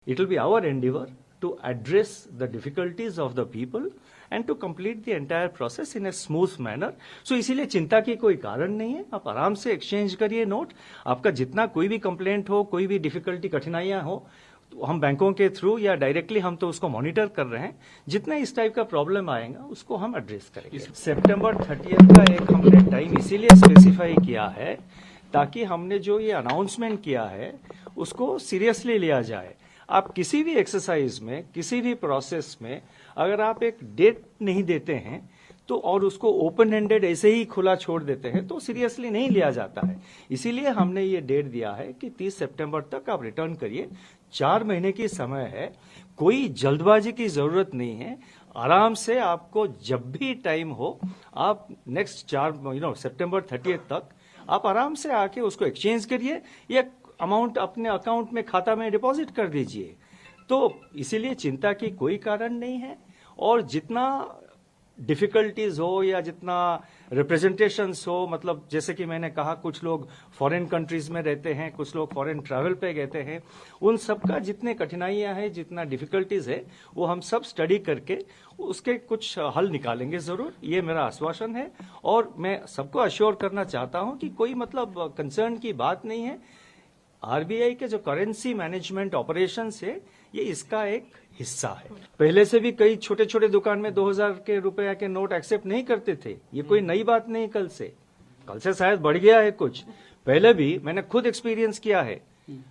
It will be our endeavor to address the difficulties of the people and to complete the entire process in a smooth manner. So इसीलिए चिंता की कोई कारण नहीं है, आप आराम से एक्सचेंज करिए नोट। आपका जितना कोई भी कंप्लेंट हो, कोई भी डिफिकल्टी कठिनाइयां हो, तो हम बैंकों के थ्रू या डायरेक्टली हम तो उसको मॉनिटर कर रहे हैं। जितना इस टाइप का प्रॉब्लम आएगा उसको हम एड्रेस करेंगे। सितंबर 30 का एक हमने टाइम इसीलिए स्पेसिफाई किया है ताकि हमने जो ये अनाउंसमेंट किया है उसको सीरियसली लिया जाए। आप किसी भी एक्सरसाइज में, किसी भी प्रोसेस में अगर आप एक डेट नहीं देते हैं तो और उसको ओपन हैंडेड ऐसे ही खुला छोड़ देते हैं तो सीरियसली नहीं लिया जाता है। इसीलिए हमने ये डेट दिया है कि 30 सितंबर तक आप रिटर्न करिए। 4 महीने की समय है, कोई जल्दबाजी की जरूरत नहीं है। आराम से आपको जब भी टाइम हो, आप नेक्स्ट 4 सितंबर 30 तक आप आराम से आके उसको एक्सचेंज करिए या अमाउंट अपने अकाउंट में, खाता में डिपॉजिट कर दीजिए। तो इसीलिए चिंता की कोई कारण नहीं है। और जितना डिफिकल्टीज हो या जितना रिप्रेजेंटेशंस हो, मतलब जैसे कि मैंने कहा कुछ लोग फॉरेन कंट्रीज में रहते हैं, कुछ लोग फॉरेन ट्रैवल पे गए हैं, उन सबका जितने कठिनाइयां हैं, जितना डिफिकल्टीज है, वो हम सब स्टडी करके उसके कुछ हल निकालेंगे जरूर। ये मेरा आश्वासन है और मैं सबको अश्योर करना चाहता हूं कि कोई मतलब कंसर्न की बात नहीं है। आरबीआई के जो करेंसी मैनेजमेंट ऑपरेशंस है, ये इसका एक हिस्सा है। पहले से भी कई छोटे छोटे दुकान में 2000 के रुपया के नोट एक्सेप्ट नहीं करते थे। ये कोई नई बात नहीं। कल से शायद बढ़ गया है कुछ। पहले भी मैंने खुद एक्सपीरियंस किया है।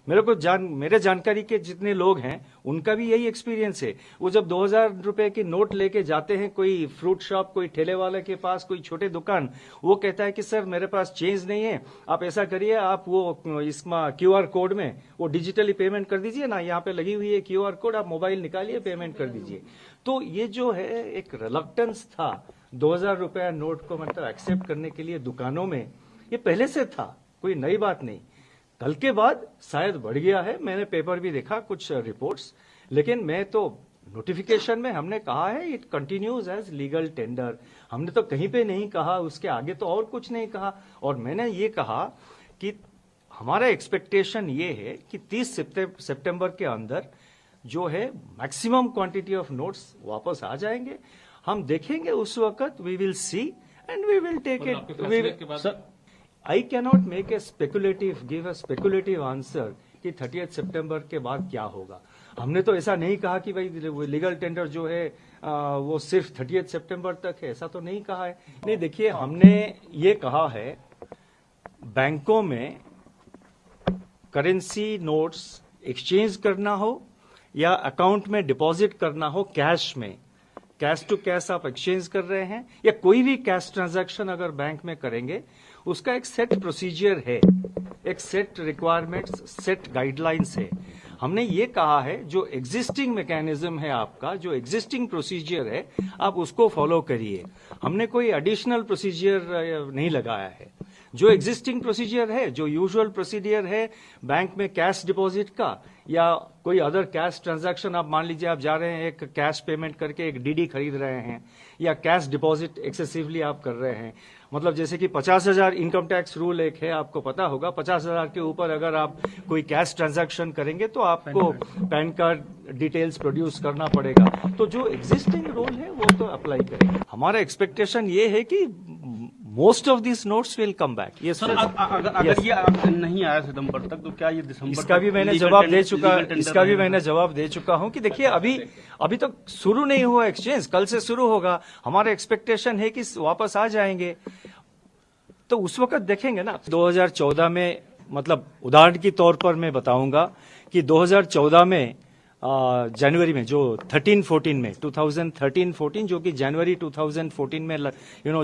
मेरे जानकारी के जितने लोग हैं उनका भी यही एक्सपीरियंस है। वो जब 2000 रुपए की नोट लेके जाते हैं कोई फ्रूट शॉप, कोई ठेले वाले के पास, कोई छोटे दुकान, वो कहता है कि सर मेरे पास चेंज नहीं है, आप ऐसा करिए, आप वो इसमें क्यूआर कोड में वो डिजिटली पेमेंट कर दीजिए ना, यहाँ पे लगी हुई है क्यूआर कोड, आप मोबाइल निकालिए, पेमेंट कर दीजिए। तो ये जो है एक रिलक्टेंस था 2000 रुपया नोट को मतलब एक्सेप्ट करने के लिए दुकानों में, ये पहले से था, कोई नई बात नहीं। कल के बाद शायद बढ़ गया है। मैंने पेपर भी देखा कुछ रिपोर्ट्स, लेकिन मैं तो नोटिफिकेशन में हमने कहा है it continues as legal tender. हमने तो कहीं पे नहीं कहा, उसके आगे तो और कुछ नहीं कहा। और मैंने ये कहा कि हमारा एक्सपेक्टेशन ये है कि 30 सितंबर के अंदर जो है मैक्सिमम क्वांटिटी ऑफ नोट्स वापस आ जाएंगे। हम देखेंगे उस वक्त, we will see and we will take it. I cannot make give a speculative answer कि 30 सितंबर के बाद क्या होगा। हमने तो ऐसा नहीं कहा कि भाई लीगल टेंडर जो है वो सिर्फ 30 सितंबर तक है, ऐसा तो नहीं कहा है। नहीं, देखिए हमने ये कहा है बैंकों में करेंसी नोट्स एक्सचेंज करना हो या अकाउंट में डिपॉजिट करना हो, कैश में, कैश टू कैश आप एक्सचेंज कर रहे हैं या कोई भी कैश ट्रांजैक्शन अगर बैंक में करेंगे, उसका एक सेट प्रोसीजर है, एक सेट रिक्वायरमेंट्स, सेट गाइडलाइंस है। हमने ये कहा है जो एग्जिस्टिंग मैकेनिज्म है आपका, जो एग्जिस्टिंग प्रोसीजर है, आप उसको फॉलो करिए। हमने कोई एडिशनल प्रोसीजर नहीं लगाया है। जो एग्जिस्टिंग प्रोसीजर है, जो यूजुअल प्रोसीजर है बैंक में कैश डिपॉजिट का या कोई अदर कैश ट्रांजैक्शन, आप मान लीजिए आप जा रहे हैं एक कैश पेमेंट करके एक डीडी खरीद रहे हैं या कैश डिपॉजिट एक्सेसिवली आप कर रहे हैं, मतलब जैसे कि 50,000 इनकम टैक्स रूल एक है, आपको पता होगा, 50,000 के ऊपर अगर आप कोई कैश ट्रांजैक्शन करेंगे तो आपको पैन कार्ड डिटेल्स प्रोड्यूस करना पड़ेगा। तो जो एग्जिस्टिंग रूल है वो तो अप्लाई करेंगे। हमारा एक्सपेक्टेशन ये है कि most of this notes will come back. ये सर, अगर ये नहीं आया सितंबर तक तो क्या ये दिसंबर? इसका भी मैंने जवाब दे चुका हूं कि देखिए अभी तो शुरू नहीं हुआ एक्सचेंज, कल से शुरू होगा। हमारा एक्सपेक्टेशन है कि वापस आ जाएंगे, तो उस वक्त देखेंगे ना। 2014 में, मतलब उदाहरण के तौर पर मैं बताऊंगा कि 2014 में जनवरी में जो 13-14 में 2013-14 जो कि जनवरी 2014 में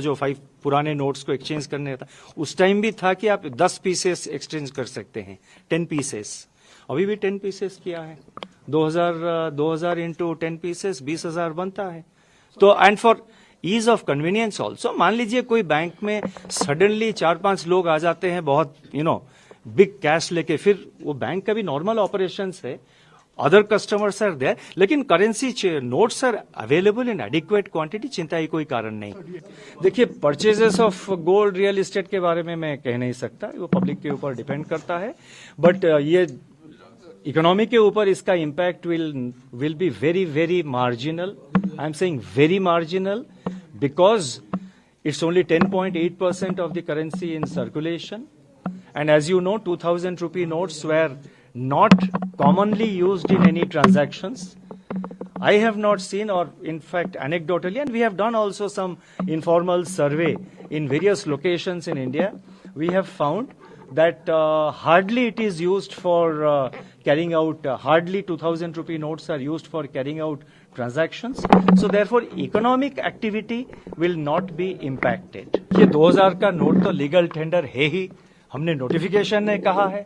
जो 5 पुराने नोट्स को एक्सचेंज करने था, उस टाइम भी था कि आप 10 पीसेस एक्सचेंज कर सकते हैं, 10 पीसेस। अभी भी 10 पीसेस किया है। 2000 इंटू 10 पीसेस 20,000 बनता है। तो and for ease of convenience also, मान लीजिए कोई बैंक में सडनली 4-5 लोग आ जाते हैं बहुत बिग कैश लेके, फिर वो बैंक का भी नॉर्मल ऑपरेशंस है, अदर कस्टमर्स आर देयर, लेकिन currency notes are available in adequate quantity, चिंता की कोई कारण नहीं। देखिए, purchases of gold, real estate के बारे में मैं कह नहीं सकता, वो पब्लिक के ऊपर डिपेंड करता है। बट ये इकोनॉमी के ऊपर इसका impact will be very very marginal. I am saying very marginal because it's only 10.8% of the currency in circulation. And as you know, 2000 rupee notes were not commonly used in any transactions. I have not seen, or in fact anecdotally, and we have done also some informal survey in various locations in India, we have found that hardly it is used for carrying out, hardly 2000 rupee notes are used for carrying out transactions. So therefore economic activity will not be impacted. ये 2000 का note तो legal tender है ही, हमने notification में कहा है,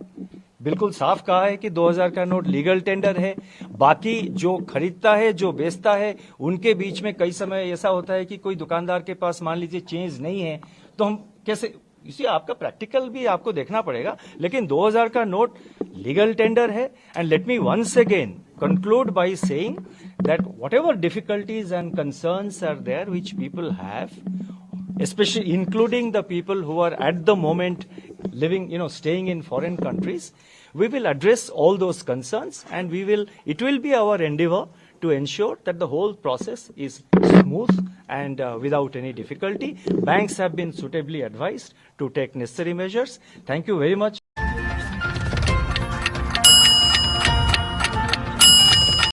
बिल्कुल साफ कहा है कि 2000 का नोट लीगल टेंडर है. बाकी जो खरीदता है, जो बेचता है, उनके बीच में कई समय ऐसा होता है कि कोई दुकानदार के पास मान लीजिए चेंज नहीं है, तो हम कैसे, इसी आपका प्रैक्टिकल भी आपको देखना पड़ेगा. लेकिन 2000 का नोट लीगल टेंडर है. And let me once again conclude by saying that whatever difficulties and concerns are there which people have, especially including the people who are at the moment living, staying in foreign countries, we will address all those concerns, and it will be our endeavor to ensure that the whole process is smooth and without any difficulty. Banks have been suitably advised to take necessary measures. Thank you very much.